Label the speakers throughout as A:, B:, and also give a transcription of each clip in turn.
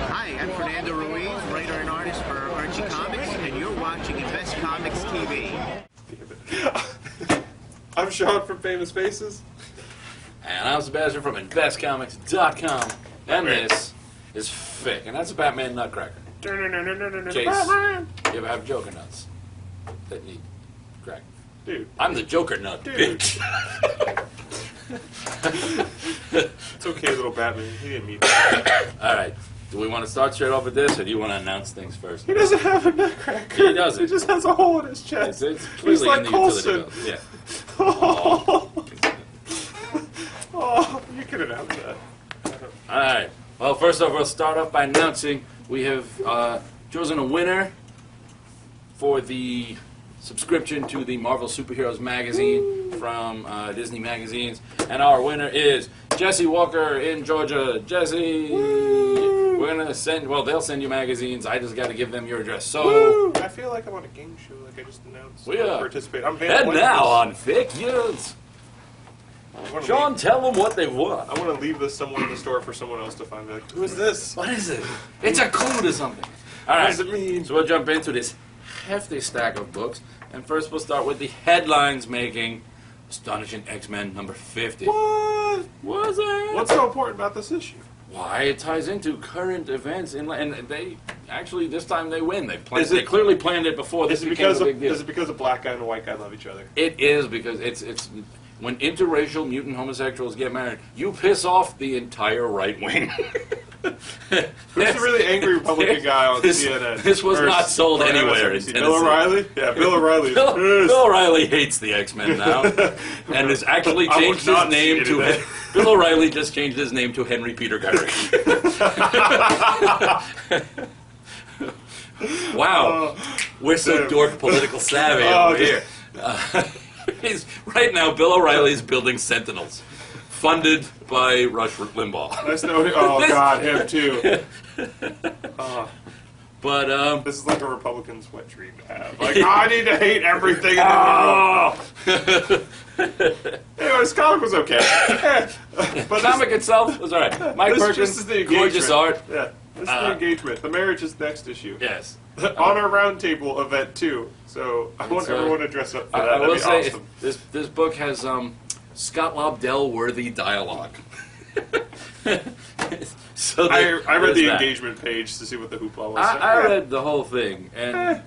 A: Hi, I'm Fernando Ruiz, writer and artist for Archie Comics, and you're watching InvestComics TV.
B: I'm Shaun from Famous Faces.
C: And I'm Sebastian from InvestComics.com. And this is FFFIC, and that's a Batman Nutcracker. In case you ever have Joker nuts that need crack.
B: Dude.
C: I'm the Joker nut, bitch.
B: It's okay, little Batman. He didn't mean that.
C: Alright. Do we want to start straight off with this, or do you want to announce things first?
B: He doesn't have a nutcracker.
C: He doesn't.
B: He just has a hole in his chest.
C: It's
B: He's
C: clearly
B: like
C: in the
B: Coulson.
C: utility belt. Yeah.
B: Oh, you can announce that.
C: Alright. Well, first off, we'll start off by announcing we have chosen a winner for the subscription to the Marvel Superheroes magazine from Disney Magazines. And our winner is Jesse Walker in Georgia. Jesse! We're going to send, well, they'll send you magazines. I just got to give them your address. So,
B: woo! I feel like I'm on a game show, like I just announced.
C: We are.
B: Participate. I'm
C: and now on FFFIC News. Shaun, tell them what they want.
B: I want to leave this somewhere in the store for someone else to find. Like, who is this?
C: What is it? It's a clue to something. All right.
B: What does it mean?
C: So we'll jump into this hefty stack of books. And first we'll start with the headlines making Astonishing X-Men number 50.
B: What?
C: Was it?
B: What's so important about this issue?
C: Why, it ties into current events, and they actually this time they win. They clearly planned it before. This became a big deal.
B: Is it because a black guy and a white guy love each other?
C: It is, because it's when interracial mutant homosexuals get married, you piss off the entire right wing.
B: Who's the really angry Republican guy on CNN?
C: This was not sold anywhere in
B: Tennessee.
C: Tennessee.
B: Bill O'Reilly? Yeah, Bill O'Reilly.
C: Bill O'Reilly hates the X-Men now, and has actually changed his name to. Bill O'Reilly just changed his name to Henry Peter Garrick. Wow, we're so dork political savvy over here. Right now, Bill O'Reilly's building Sentinels, funded by Rush Limbaugh.
B: That's no. Oh God, him too.
C: But
B: this is like a Republican's wet dream to have. Like, I need to hate everything in the world. Anyway, this comic was okay.
C: But the comic itself was alright. Mike Perkins, gorgeous art.
B: Yeah, this is the engagement. The marriage is next issue.
C: Yes.
B: On our roundtable event too. So I want everyone to dress up for that.
C: I will say
B: awesome.
C: this book has Scott Lobdell worthy dialogue. So
B: I read the engagement page to see what the hoopla was.
C: I read the whole thing, and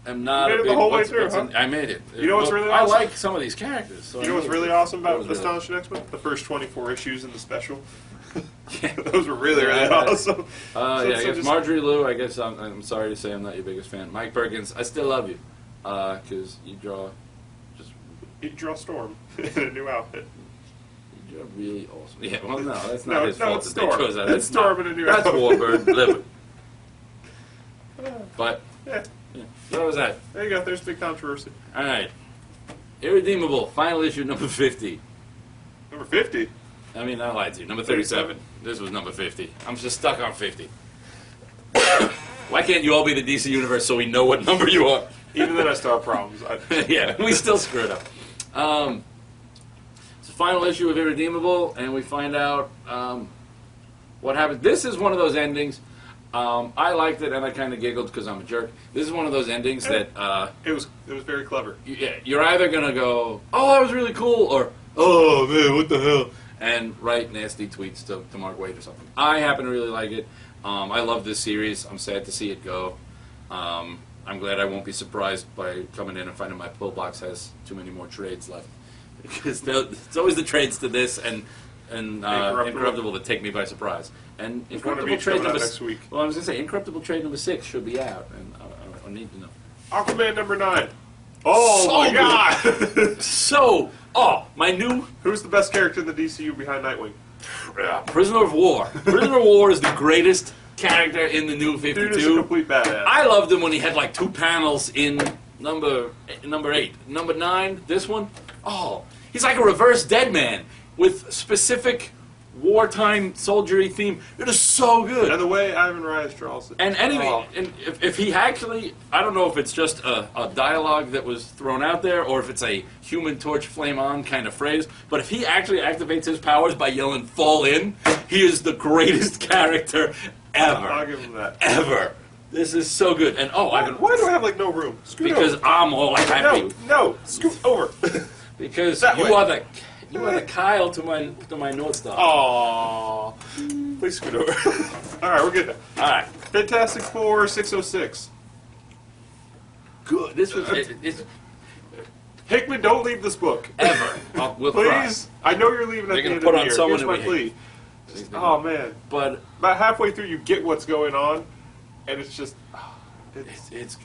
C: I'm not
B: you made it the whole way through, huh?
C: I made it.
B: You know what's really awesome?
C: I like some of these characters. So
B: you know what's really awesome about Astonishing X-Men? The first 24 issues in the special. Those were really awesome.
C: I guess Marjorie Liu, I guess I'm sorry to say I'm not your biggest fan. Mike Perkins, I still love you, because you draw
B: Storm in a new outfit.
C: You're really awesome. Yeah, well, no, that's not his fault
B: it's
C: that they chose that.
B: It's Storm in a new outfit.
C: That's Warbird. Live it. But,
B: yeah.
C: So what was that?
B: There you go. There's big controversy.
C: All right. Irredeemable, final issue number 50.
B: Number 50?
C: I mean, I lied to you. Number 37. This was number 50. I'm just stuck on 50. Why can't you all be the DC Universe so we know what number you are?
B: Even then I still have problems.
C: Yeah, we still screwed up. It's the final issue of Irredeemable, and we find out what happens. This is one of those endings. I liked it, and I kind of giggled because I'm a jerk. This is one of those endings that...
B: It was very clever.
C: Yeah, you're either going to go, oh, that was really cool, or, oh, man, what the hell? And write nasty tweets to Mark Waid or something. I happen to really like it. I love this series. I'm sad to see it go. I'm glad I won't be surprised by coming in and finding my pull box has too many more trades left. Because it's always the trades to this and Incorruptible that take me by surprise. And Incorruptible trade number next week. Well, I was going to say Incorruptible trade number 6 should be out, and I need to know.
B: Aquaman number 9. Oh my God!
C: My new...
B: Who's the best character in the DCU behind Nightwing?
C: Prisoner of War. Prisoner of War is the greatest character in the new 52.
B: Dude is a complete badass.
C: I loved him when he had like 2 panels in number 8. Number 9, this one, he's like a reverse Deadman with specific wartime soldiery theme. It is so good.
B: And the way Ivan Reis draws it.
C: And anyway, and if he actually, I don't know if it's just a dialogue that was thrown out there or if it's a Human Torch flame on kind of phrase, but if he actually activates his powers by yelling "fall in," he is the greatest character ever.
B: I'll give him that.
C: Ever. This is so good. And
B: why do I have like no room? Scoot
C: because
B: over.
C: I'm all happy.
B: No, scoot over.
C: Because
B: That
C: you
B: way.
C: are the Kyle to my North Star.
B: Aww. Please scoot over. Alright, we're good now.
C: Alright.
B: Fantastic Four 606.
C: Good. This was it's
B: Hickman, don't leave this book.
C: ever. We'll
B: Please. I know you're leaving at
C: They're
B: the
C: gonna
B: end
C: put
B: of the
C: on
B: year.
C: someone
B: Here's my
C: that we
B: plea.
C: hate.
B: Oh man.
C: But
B: About halfway through you get what's going on and it's just
C: it's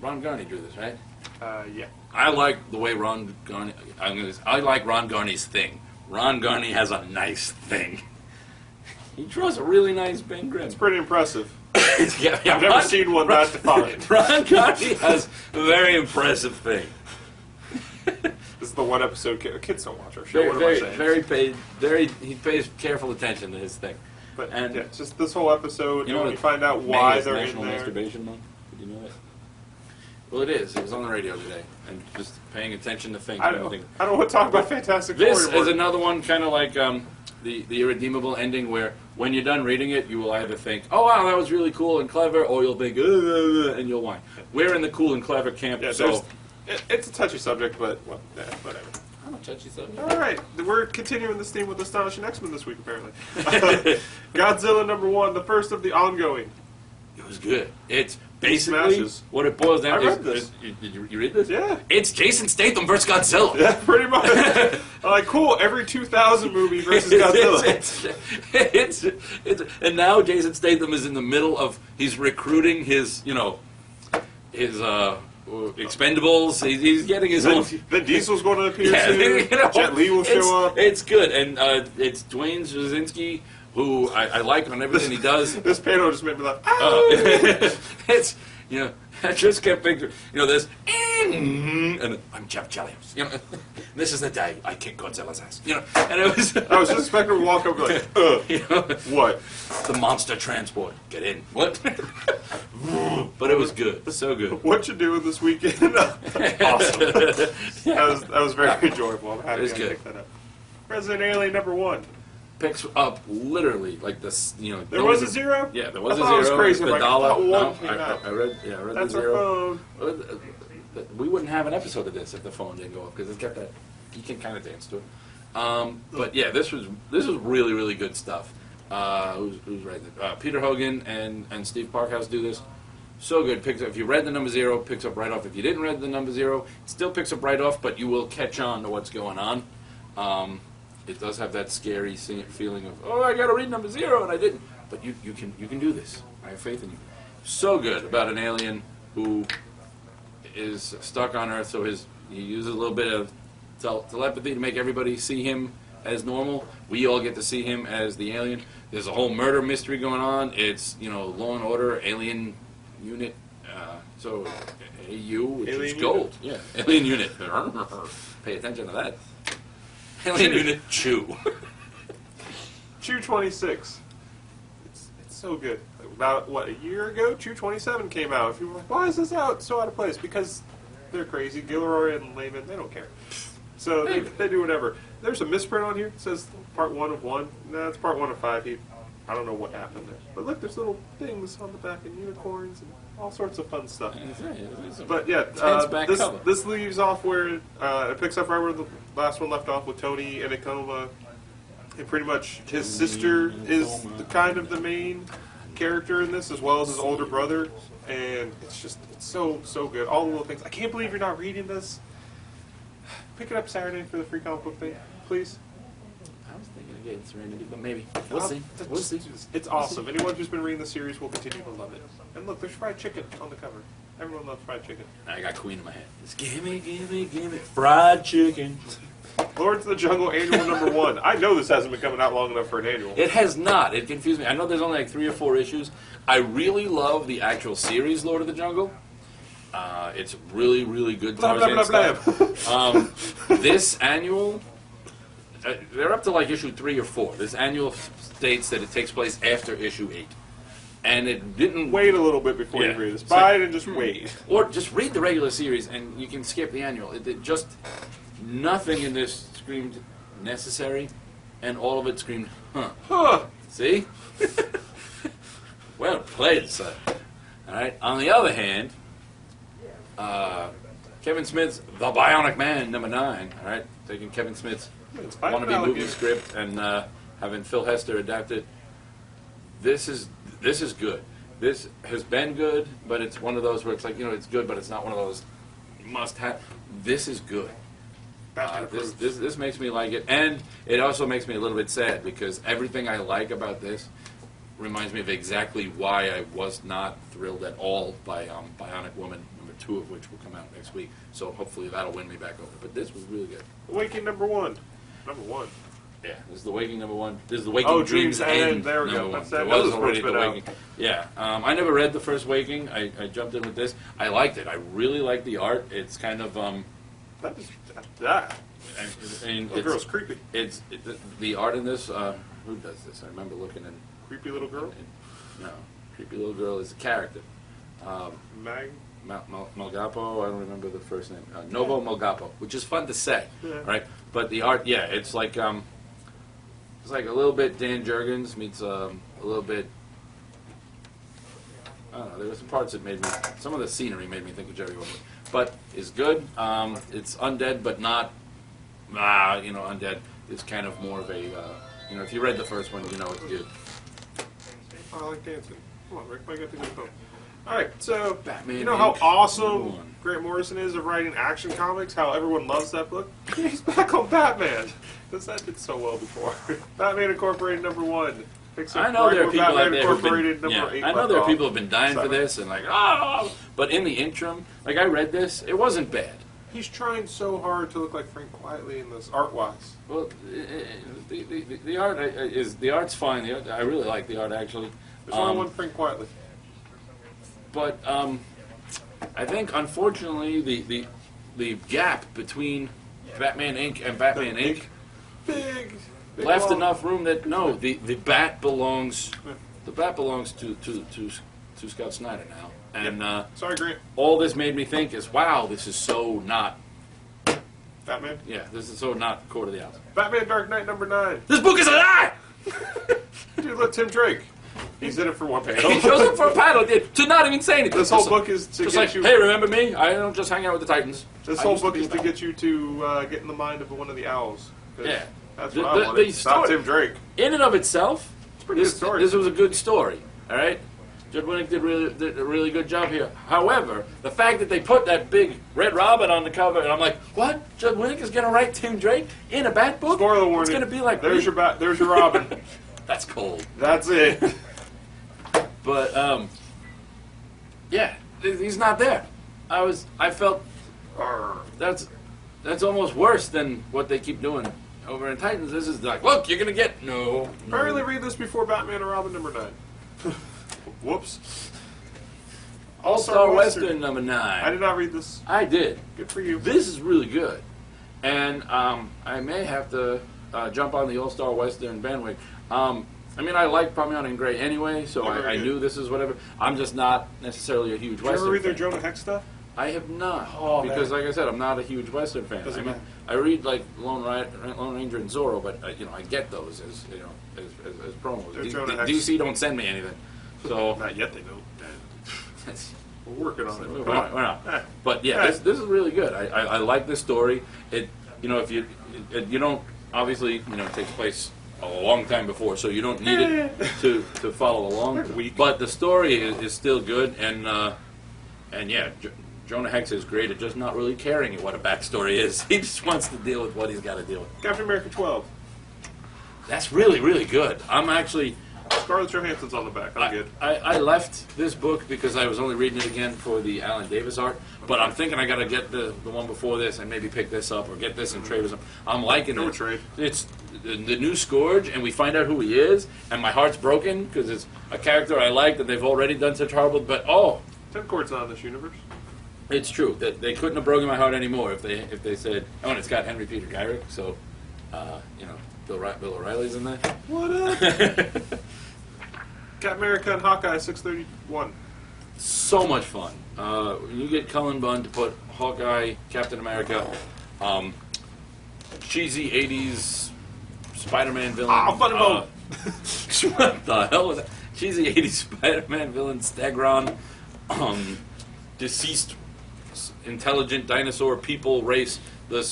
C: Ron Garney drew this, right?
B: yeah.
C: I like the way Ron Garney. I like Ron Garney's thing. Ron Garney has a nice thing. He draws a really nice Ben Grimm.
B: It's pretty impressive.
C: Yeah,
B: I've never seen one that defined.
C: Ron Garney has a very impressive thing.
B: This is the one episode kids don't watch our show. What am I saying?
C: He pays careful attention to his thing.
B: But
C: and
B: yeah, just this whole episode,
C: you know
B: when
C: what
B: you find out
C: May
B: why
C: is
B: they're
C: National
B: in there.
C: Masturbation Month. Did you know that? Well, it is. It was on the radio today, and just paying attention to things.
B: I don't want to talk about Fantastic Four
C: This
B: anymore.
C: is another one, kind of like the irredeemable ending, where when you're done reading it, you will either think, "Oh wow, that was really cool and clever," or you'll think, and you'll whine. We're in the cool and clever camp,
B: Yeah,
C: so
B: it's a touchy subject, but well, yeah, whatever.
C: I'm a touchy subject.
B: All right, we're continuing this theme with Astonishing X-Men this week, apparently. Godzilla #1, the first of the ongoing.
C: It was good. It's basically
B: Smashes.
C: what it boils down
B: I
C: to.
B: read this.
C: Did you read this?
B: Yeah.
C: It's Jason Statham versus Godzilla.
B: Yeah, pretty much. I'm like, cool, every 2000 movie versus Godzilla.
C: It's and now Jason Statham is in the middle of, he's recruiting his Expendables. He's getting his own.
B: Then Diesel's going to appear
C: Yeah,
B: soon.
C: you know,
B: Jet Li will show up.
C: It's good, and it's Dwayne Straczynski, who I like on everything he does.
B: This panel just made me laugh.
C: It's, you know, I just kept picturing, you know, this, and I'm Jeff Jelliams, you know, this is the day I kick Godzilla's ass, you know, and it was,
B: I was just expecting to walk over like,
C: you know,
B: what?
C: the monster transport, get in, what? But it was good, so good.
B: What you doing this weekend? Awesome. That was very enjoyable. I'm happy
C: It was
B: I
C: good.
B: picked that up. Resident Alien #1.
C: Picks up literally like this, you know.
B: There was a zero?
C: Yeah, there was
B: I
C: a
B: thought it
C: zero.
B: was crazy.
C: The
B: Like,
C: dollar.
B: I thought one
C: No,
B: came out.
C: I read
B: That's
C: the
B: our
C: zero.
B: phone.
C: We wouldn't have an episode of this if the phone didn't go up because it's got that. You can kind of dance to it. But yeah, this was really, really good stuff. Who's writing it? Peter Hogan and Steve Parkhouse do this. So good. Picks up, if you read the number zero, picks up right off. If you didn't read the number zero, it still picks up right off, but you will catch on to what's going on. It does have that scary feeling of, oh, I got to read number zero and I didn't. But you can do this. I have faith in you. So good about an alien who is stuck on Earth. So he uses a little bit of telepathy to make everybody see him as normal. We all get to see him as the alien. There's a whole murder mystery going on. It's, you know, Law and Order, Alien Unit. So AU, which is
B: Alien
C: gold. Yeah, Alien Unit. Pay attention to that. Alien Unit Chew.
B: Chew 26. It's so good. About, what, a year ago? Chew 27 came out. If you were like, why is this out so out of place? Because they're crazy. Gilroy and Lehman, they don't care. So they do whatever. There's a misprint on here. It says part 1 of 1. No, it's part 1 of 5. I don't know what happened there. But look, there's little things on the back and unicorns and all sorts of fun stuff. But yeah, this leaves off where it picks up right where the last one left off with Tony and Icoma. And pretty much his sister is kind of the main character in this, as well as his older brother. And it's so good. All the little things. I can't believe you're not reading this. Pick it up Saturday for the free comic book thing, please.
C: I was thinking of getting Serenity, but maybe. We'll see. We'll see.
B: It's awesome. Anyone who's been reading the series will continue to love it. And look, there's fried chicken on the cover. Everyone loves fried chicken.
C: I got Queen in my head. Just gimme fried chicken.
B: Lords of the Jungle Annual #1. I know this hasn't been coming out long enough for an annual.
C: It has not. It confused me. I know there's only like 3 or 4 issues. I really love the actual series, Lord of the Jungle. It's really, really good.
B: Blah, blah, blah, blah.
C: This annual they're up to like issue 3 or 4. This annual states that it takes place after issue 8. And it didn't...
B: Wait a little bit before you read this.
C: It's
B: Buy
C: like,
B: it and just wait.
C: Or just read the regular series and you can skip the annual. It just... Nothing in this screamed necessary, and all of it screamed, huh.
B: Huh.
C: See? Well played, son. All right. On the other hand, Kevin Smith's The Bionic Man, number 9. All right, taking Kevin Smith's wannabe movie script and having Phil Hester adapt it. This is good. This has been good, but it's one of those where it's like, it's good, but it's not one of those must-have. This is good. This makes me like it, and it also makes me a little bit sad because everything I like about this reminds me of exactly why I was not thrilled at all by Bionic Woman number 2, of which will come out next week. So hopefully that'll win me back over. But this was really good.
B: Waking number 1. Number 1.
C: Yeah, this is the Waking number 1. This is the Waking Dreams End.
B: There we go.
C: There was already the Waking. Yeah, I never read the first Waking. I jumped in with this. I liked it. I really like the art. It's kind of
B: that.
C: And
B: the girl's creepy.
C: The art in this. Who does this? I remember looking in.
B: Creepy little girl.
C: No, creepy little girl is a character. Malgapo. I don't remember the first name. Novo Malgapo, which is fun to say, right? But the art, it's like a little bit Dan Jurgens meets a little bit. I don't know. There were some parts that made me. Some of the scenery made me think of Jerry Woodward, but it's good. It's undead, but not. Undead. It's kind of more of a. If you read the first one, you know it's good.
B: I like dancing. Come on, Rick. I got to go home. All right, so
C: Batman,
B: you know how
C: Inc.
B: awesome Grant Morrison is of writing action comics? How everyone loves that book? He's back on Batman. Because that did so well before. Batman Incorporated number 1.
C: I know there are people out there who've been,
B: I know
C: there are people who've been dying for this and like, but in the interim, like I read this, it wasn't bad.
B: He's trying so hard to look like Frank Quietly in this art-wise.
C: Well, the art's fine. I really like the art actually.
B: There's only one Frank Quietly.
C: But I think unfortunately the gap between Batman Inc. and Batman Inc.
B: Big
C: left enough room that the bat belongs to Scott Snyder now. And
B: sorry, Grant.
C: All this made me think is, wow, this is so not
B: Batman.
C: Yeah, this is so not Court of the Owls.
B: Batman Dark Knight number 9.
C: This book is a lie.
B: Dude, let Tim Drake. He's in it for one panel.
C: He shows up for a panel to not even say anything.
B: This whole book is to
C: just
B: get
C: like,
B: you.
C: Hey, remember me? I don't just hang out with the Titans.
B: This whole book is to get you to get in the mind of one of the owls.
C: Yeah,
B: that's what I wanted. Not Tim Drake.
C: In and of itself,
B: it's a pretty good story.
C: This was a good story. All right, Judd Winnick did a really good job here. However, the fact that they put that big Red Robin on the cover, and I'm like, what? Judd Winnick is going to write Tim Drake in a Bat book?
B: Spoiler warning.
C: It's going to be like
B: there's your bat. There's your Robin.
C: That's cold.
B: That's it.
C: But yeah, he's not there. I felt that's almost worse than what they keep doing over in Titans. This is like, look, you're gonna get no.
B: Apparently, read this before Batman and Robin number 9. Whoops.
C: All-Star Western number 9.
B: I did not read this.
C: I did.
B: Good for you.
C: This is really good, and I may have to jump on the All-Star Western bandwagon. I mean, I like Parmesan and Gray anyway, so I knew this is whatever. I'm just not necessarily a huge Western fan.
B: Did you ever read their Jonah Hex stuff?
C: I have not,
B: man.
C: because like I said, I'm not a huge Western fan. I mean, I read like Lone Ranger and Zorro, but I get those as promos. DC don't send me anything, so
B: not yet. They don't. We're working on it.
C: We're not. But yeah, this is really good. I like this story. If you don't obviously it takes place a long time before, so you don't need it to follow along. But the story is still good, and yeah, Jonah Hex is great at just not really caring what a backstory is. He just wants to deal with what he's got to deal with.
B: Captain America 12.
C: That's really, really good. I'm actually...
B: Scarlett Johansson's on the back. I'm good.
C: I left this book because I was only reading it again for the Alan Davis art, but I'm thinking I got to get the one before this and maybe pick this up or get this and trade with something. I'm liking it.
B: Trade.
C: It's the new Scourge, and we find out who he is, and my heart's broken because it's a character I like that they've already done such horrible. But
B: Tencourt's not in this universe.
C: It's true that they couldn't have broken my heart anymore if they said, and it's got Henry Peter Gyrick, so You know, Bill O'Reilly's in there.
B: What up? Captain America and Hawkeye 631.
C: So much fun. When you get Cullen Bunn to put Hawkeye, Captain America, cheesy 80s Spider-Man villain.
B: Funny bone.
C: What the hell was that? Cheesy 80s Spider-Man villain, Stegron, deceased intelligent dinosaur people race, the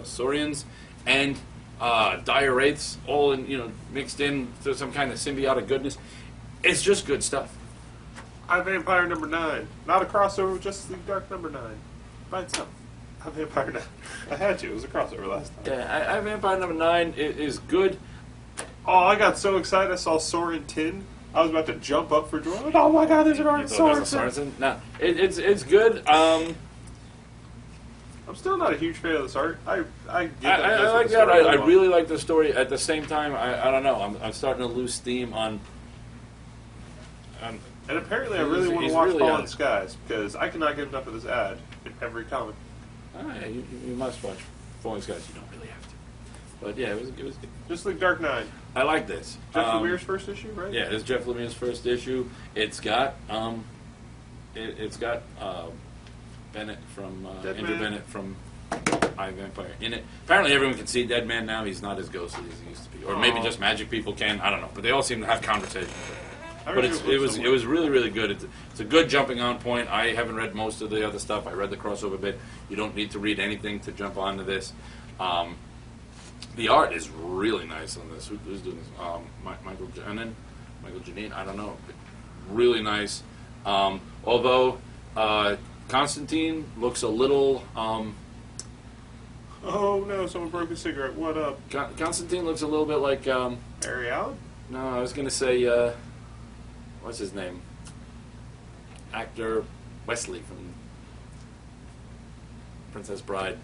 C: Saurians, and dire wraiths, all in, mixed in to some kind of symbiotic goodness. It's just good stuff.
B: I Vampire number 9. Not a crossover with Justice League Dark number 9. By itself. I Vampire 9. I had to. It was a crossover last time.
C: Yeah, I Vampire number 9 is good.
B: Oh, I got so excited I saw Soren Tin. I was about to jump up for joy. Oh my god, there's an artist Soren.
C: No, it's good.
B: I'm still not a huge fan of this art. I get that.
C: I like that. I really like the story. At the same time, I don't know. I'm starting to lose steam on.
B: And apparently, I really want to watch Fallen Skies because I cannot get enough of this ad in every comic.
C: Oh, yeah, you must watch Falling Skies. You don't really have to. But yeah, it was good.
B: Just like Dark 9.
C: I like this.
B: Jeff Lemire's first issue, right?
C: Yeah, it's Jeff Lemire's first issue. It's got Bennett from Andrew Bennett from I Vampire in it. Apparently, everyone can see Dead Man now. He's not as ghostly as he used to be, or maybe just magic people can. I don't know, but they all seem to have conversations. But it was really, really good. It's a good jumping on point. I haven't read most of the other stuff. I read the crossover bit. You don't need to read anything to jump onto this. The art is really nice on this. Who's doing this? Michael Janine. I don't know. Really nice. Although Constantine looks a little.
B: Oh no! Someone broke a cigarette. What up?
C: Constantine looks a little bit like.
B: Ariel?
C: No, I was gonna say. What's his name? Actor Wesley from Princess Bride.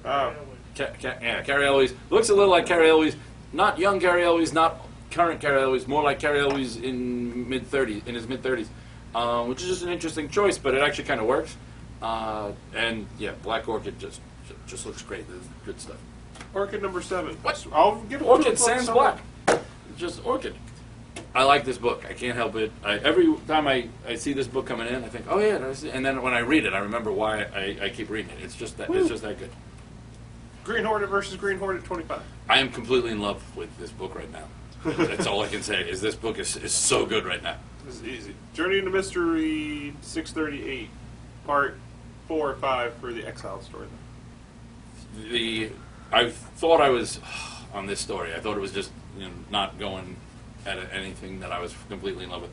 B: Oh.
C: Carrie Elwes. Looks a little like Carrie Elwes. Not young Carrie Elwes, not current Carrie Elwes, more like Carrie Elwes in his mid-30s, which is just an interesting choice, but it actually kind of works. And yeah, Black Orchid just looks great. There's good stuff.
B: Orchid number 7.
C: What?
B: I'll give it
C: Orchid sans black. Just Orchid. I like this book. I can't help it. Every time I see this book coming in, I think, oh yeah, and then when I read it, I remember why I keep reading it. It's just that good.
B: Green Hornet versus Green Hornet 25.
C: I am completely in love with this book right now. That's all I can say. Is this book is so good right now.
B: This is easy. Journey into Mystery 638, part 4 or 5 for the Exile story.
C: I thought I was on this story. I thought it was just not going at anything that I was completely in love with.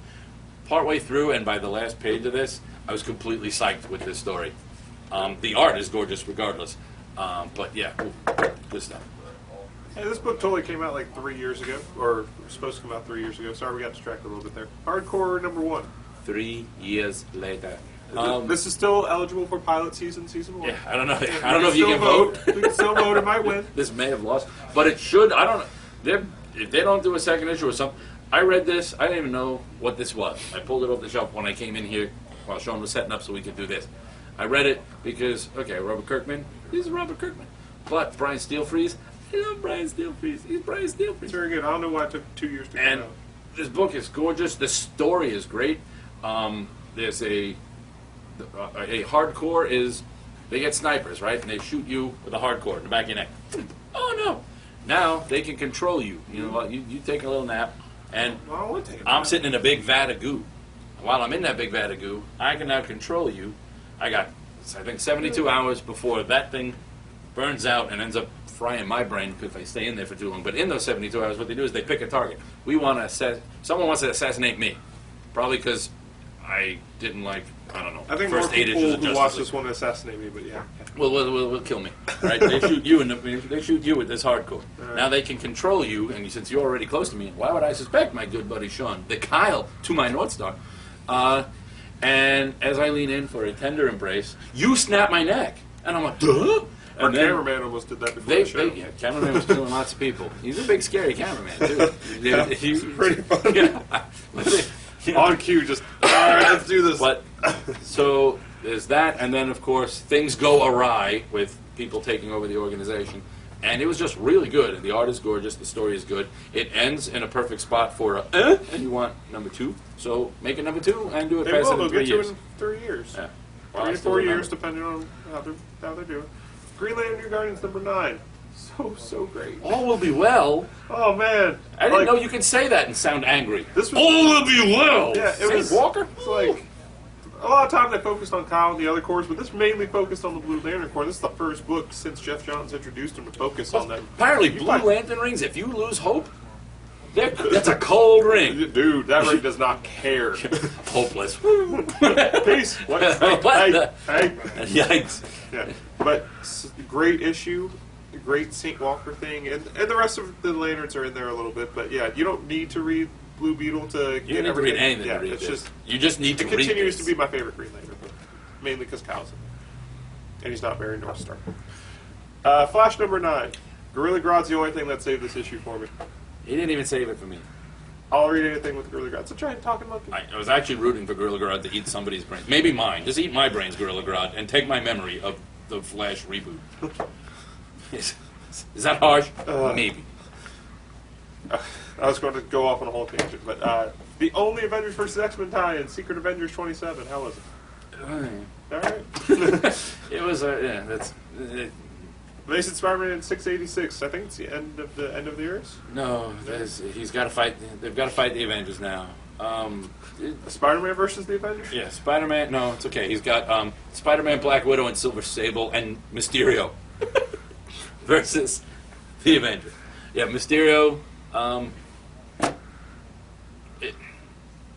C: Partway through, and by the last page of this, I was completely psyched with this story. The art is gorgeous, regardless. But yeah, good stuff.
B: Hey, this book totally came out like 3 years ago, or was supposed to come out 3 years ago. Sorry, we got distracted a little bit there. Hardcore number 1.
C: 3 years later.
B: This is still eligible for pilot season 1.
C: Yeah, I don't know. I don't know if you can vote.
B: We can still vote. It might win.
C: This may have lost, but it should. I don't know. If they don't do a second issue or something, I read this. I didn't even know what this was. I pulled it off the shelf when I came in here while Shaun was setting up so we could do this. I read it because, okay, Robert Kirkman. He's Robert Kirkman. But Brian Steelfries, I love Brian Steelfries. He's Brian Steelfries.
B: It's very good. I don't know why it took 2 years to come out.
C: This book is gorgeous. The story is great. There's a hardcore is, they get snipers, right? And they shoot you with a hardcore in the back of your neck. Oh, no. Now they can control you. You know what? You take a little nap, and I'm sitting in a big vat of goo. While I'm in that big vat of goo, I can now control you. I got, I think, 72 hours before that thing burns out and ends up frying my brain if I stay in there for too long. But in those 72 hours, what they do is they pick a target. Someone wants to assassinate me, probably because I didn't like, I don't know.
B: I think
C: first
B: more
C: 8
B: people
C: issues of
B: who
C: Justice
B: watch
C: League.
B: this want to assassinate me, but yeah.
C: Will kill me, right? They shoot you, they shoot you with this hardcore. Right. Now they can control you, and since you're already close to me, why would I suspect my good buddy Shaun, the Kyle to my North Star? And as I lean in for a tender embrace, you snap my neck, and I'm like, duh.
B: Our cameraman almost did that before the show.
C: Yeah, cameraman was killing lots of people. He's a big, scary cameraman, too.
B: He's pretty funny.
C: Yeah.
B: On cue, just, all right, let's do this.
C: But, so there's that, and then, of course, things go awry with people taking over the organization. And it was just really good, and the art is gorgeous, the story is good. It ends in a perfect spot for and you want number 2. So make it number 2 and do it fast in 3 years.
B: In 3 years.
C: Yeah.
B: 3 to 4 years, depending on how they're doing. Green Lantern New Guardians number 9. So great.
C: All will be well.
B: Oh man,
C: I didn't know you could say that and sound angry.
B: This was,
C: all will be well.
B: Yeah, it was
C: Walker.
B: It's like a lot of times they focused on Kyle and the other cores, but this mainly focused on the Blue Lantern Corps. This is the first book since Jeff Johns introduced him to focus on them.
C: Apparently, Blue Lantern rings. If you lose hope, that's a cold ring.
B: Dude, that ring does not care.
C: Hopeless.
B: Peace. What? Hey.
C: Yikes.
B: Yeah, but great issue. Great St. Walker thing, and the rest of the Lanterns are in there a little bit, but yeah, you don't need to read Blue Beetle to
C: you
B: get
C: don't need to read anything
B: yeah,
C: to read
B: it's
C: this.
B: just
C: You just need to read
B: it continues
C: this.
B: to be my favorite Green Lantern book, mainly because Kyle's in it. And he's not very North Star. Flash number 9. Gorilla Grodd's the only thing that saved this issue for me.
C: He didn't even save it for me.
B: I'll read anything with Gorilla Grodd. It's a giant talking monkey.
C: I was actually rooting for Gorilla Grodd to eat somebody's brains. Maybe mine. Just eat my brains, Gorilla Grodd, and take my memory of the Flash reboot. Is that harsh? Maybe.
B: I was going to go off on a whole tangent, but the only Avengers vs. X-Men tie-in, Secret Avengers 27. How was it? All right.
C: It was yeah. That's.
B: Amazing Spider-Man 686. I think it's the end of the Earth.
C: No, he's got to fight. They've got to fight the Avengers now.
B: Spider-Man versus the Avengers.
C: Yeah, Spider-Man. No, it's okay. He's got Spider-Man, Black Widow, and Silver Sable, and Mysterio versus the Avengers. Yeah, Mysterio.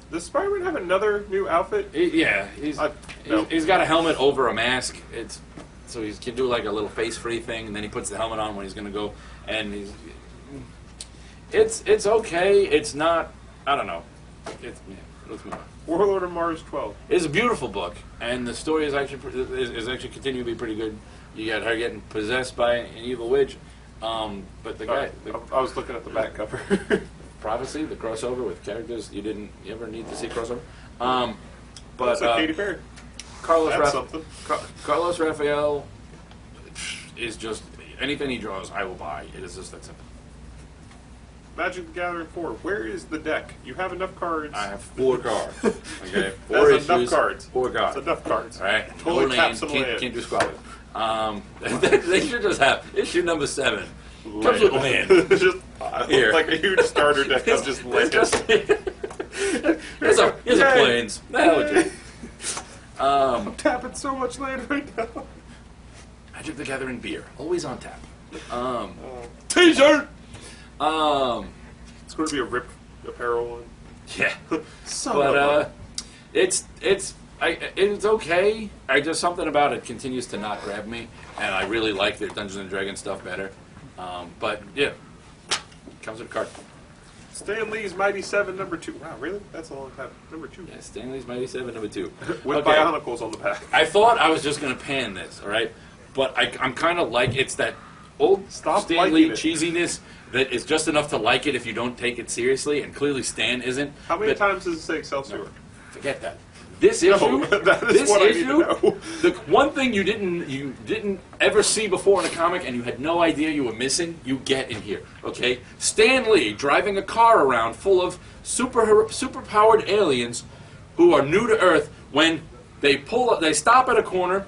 B: Does Spider-Man have another new outfit?
C: He's got a helmet over a mask. So he can do like a little face-free thing, and then he puts the helmet on when he's going to go. And it's okay. It's not. I don't know. Let's move on.
B: Warlord of Mars 12.
C: It's a beautiful book, and the story is actually continuing to be pretty good. You got her getting possessed by an evil witch, but the guy.
B: I was looking at the back cover.
C: Prophecy, the crossover with characters you ever need to see crossover. But
B: it's like Katy Perry.
C: Carlos Raphael is just anything he draws, I will buy. It is just that simple.
B: Magic the Gathering 4. Where is the deck? You have enough cards.
C: I have 4 cards. Okay, 4
B: That's
C: issues.
B: enough cards.
C: 4 cards.
B: That's enough cards.
C: All right.
B: Totally taps
C: land,
B: some land.
C: can't do squat with. They should just have issue number 7. Comes with land.
B: It's just
C: Here.
B: like a huge starter deck of just land.
C: Here's a planes. The hell with you.
B: I'm tapping so much land right now.
C: Magic the Gathering beer, always on tap. T-shirt.
B: It's going to be a Rip Apparel one.
C: Yeah,
B: But
C: it's okay. Just something about it continues to not grab me, and I really like their Dungeons and Dragons stuff better. But yeah, comes with a card.
B: Stan Lee's Mighty 7 number 2. Wow, really? That's a long time. Number 2.
C: Yeah, Stan Lee's Mighty 7 number 2
B: with
C: okay.
B: Bionicles on the back.
C: I thought I was just gonna pan this, all right, but I'm kind of like it's that old Stan Lee cheesiness that is just enough to like it if you don't take it seriously, and clearly Stan isn't.
B: How many times does it say Excelsior?
C: No, forget that. This issue,
B: that is what I need to know.
C: The one thing you didn't ever see before in a comic, and you had no idea you were missing, you get in here. Okay, Stan Lee driving a car around full of superpowered aliens who are new to Earth. When they stop at a corner,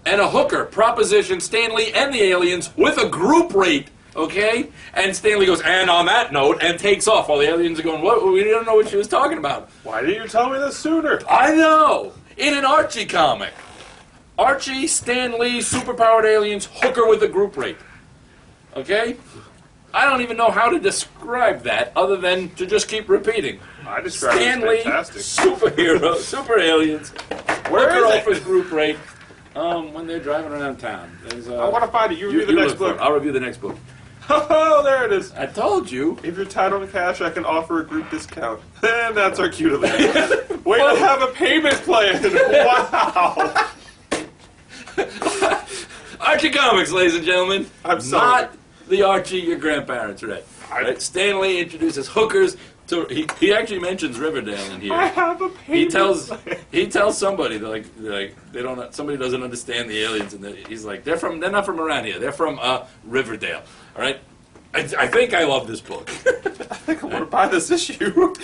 C: and a hooker propositions Stan Lee and the aliens with a group rate. Okay, and Stanley goes, and on that note, and takes off while the aliens are going, what? We don't know what she was talking about.
B: Why didn't you tell me this sooner?
C: I know! In an Archie comic. Archie, Stan Lee, superpowered aliens, hooker with a group rate. Okay? I don't even know how to describe that other than to just keep repeating.
B: I describe
C: Stan
B: it
C: Lee,
B: as fantastic.
C: superhero, super aliens,
B: Where
C: hooker
B: is
C: off his group rate when they're driving around town.
B: I want to find it. You review the next book.
C: I'll review the next book.
B: Oh, there it is.
C: I told you.
B: If you're tight on cash, I can offer a group discount. And that's our cue to leave. Wait, I have a payment plan. Wow.
C: Archie Comics, ladies and gentlemen.
B: I'm sorry.
C: Not the Archie your grandparents read. Right? Stan Lee introduces hookers to. He actually mentions Riverdale in here.
B: I have a payment plan.
C: he tells somebody like they don't. Somebody doesn't understand the aliens, and he's like, they're not from around here. They're from Riverdale. All right. I think I love this book.
B: I think I want to buy this issue.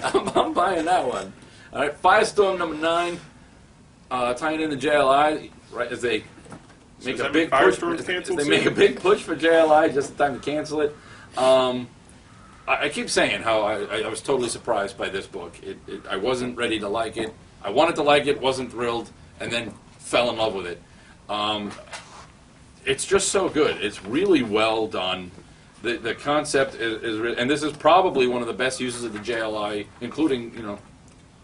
C: I'm buying that one. All right. Firestorm #9, tying into JLI right as they make a big push. Make a big push for JLI just in time to cancel it. I keep saying how I was totally surprised by this book. I wasn't ready to like it. I wanted to like it, wasn't thrilled, and then fell in love with it. It's just so good. It's really well done. The concept is, and this is probably one of the best uses of the JLI, including,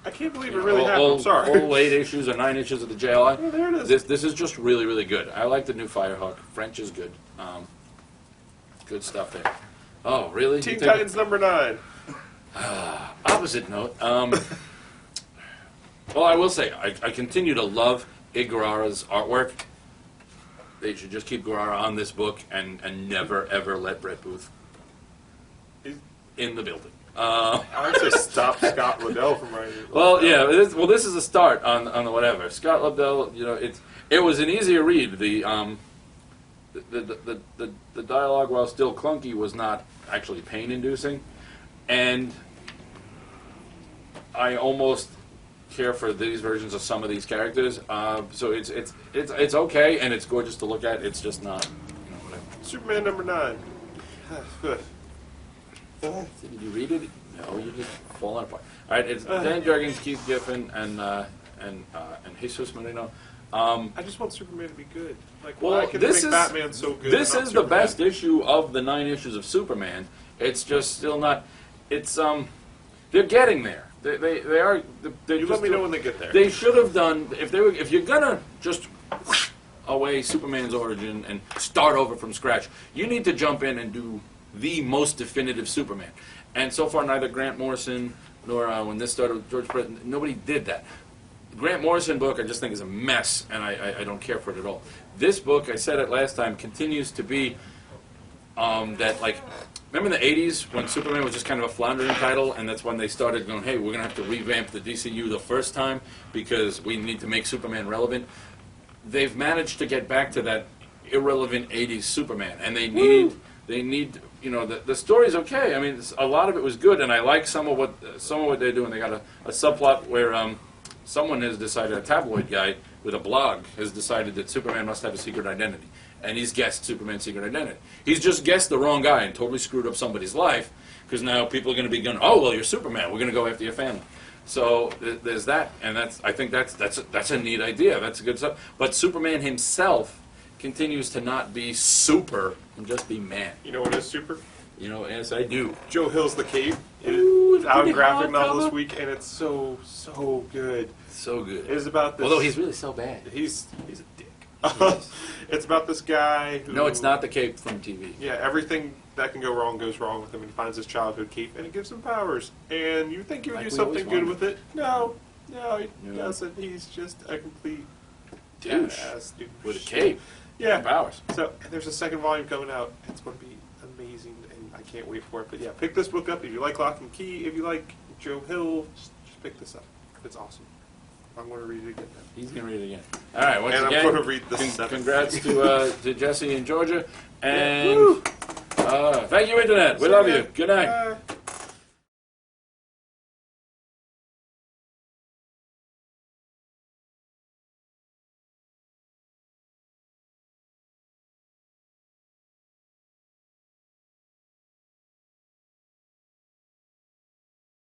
B: I can't believe it really happened. I'm sorry.
C: All 8 issues or 9 issues of the JLI.
B: Oh, there it is.
C: This is just really, really good. I like the new Firehawk. French is good. Good stuff there. Oh, really?
B: Teen Titans #9.
C: Opposite note. Well, I will say, I continue to love Igara's artwork. They should just keep Guerrara on this book and never, ever let Brett Booth in the building.
B: I would say stop Scott Liddell from writing.
C: Well, yeah. This is a start on the whatever. Scott Liddell, it was an easier read. The dialogue, while still clunky, was not actually pain-inducing, and I almost care for these versions of some of these characters. So it's okay, and it's gorgeous to look at. It's just not, whatever.
B: Superman #9.
C: Did you read it? No, you're just falling apart. All right, it's Dan Jurgens, Keith Giffen, and Jesus Marino.
B: I just want Superman to be good. Like,
C: Well,
B: why can they make Batman so good?
C: This
B: and
C: is
B: not
C: the
B: Superman?
C: best issue of the 9 issues of Superman. It's just still not. It's they're getting there. They are.
B: You let me know when they get there.
C: They should have done if you're gonna just away Superman's origin and start over from scratch. You need to jump in and do the most definitive Superman. And so far, neither Grant Morrison nor when this started with George Brett, nobody did that. The Grant Morrison book, I just think is a mess, and I don't care for it at all. This book, I said it last time, continues to be that, like, remember in the 80s when Superman was just kind of a floundering title, and that's when they started going, hey, we're going to have to revamp the DCU the first time because we need to make Superman relevant. They've managed to get back to that irrelevant 80s Superman, and they need, the story's okay. I mean, a lot of it was good, and I like some of what they're doing. They got a subplot where someone has decided, a tabloid guy with a blog has decided that Superman must have a secret identity. And he's guessed Superman's secret identity. He's just guessed the wrong guy and totally screwed up somebody's life, because now people are going to be going, oh, well, you're Superman. We're going to go after your family. So there's that, and I think that's a neat idea. That's good stuff. But Superman himself continues to not be super and just be man.
B: You know what is super?
C: Yes, I do.
B: Joe Hill's The Cave.
C: Ooh,
B: It's out in graphic novel this week, and it's so good.
C: So good.
B: It is about this.
C: Although he's really so bad.
B: He's a dick. It's about this guy who...
C: No, it's not the cape from TV.
B: Yeah, everything that can go wrong goes wrong with him, and he finds his childhood cape, and it gives him powers. And you think he would
C: Like
B: do
C: we
B: something
C: always
B: good with it. No, he
C: No.
B: doesn't. He's just a complete
C: Douche.
B: badass douche.
C: With a cape.
B: Yeah.
C: Powers.
B: So, and there's a second volume coming out. It's going to be amazing, and I can't wait for it. But yeah, pick this book up if you like Lock and Key. If you like Joe Hill, just pick this up. It's awesome. I'm going to read it again now.
C: He's going to read it again. All right, once
B: And I'm
C: again,
B: going to read the seventh.
C: congrats to Jesse in Georgia. And thank you, Internet. We love you. Good night.
B: Bye.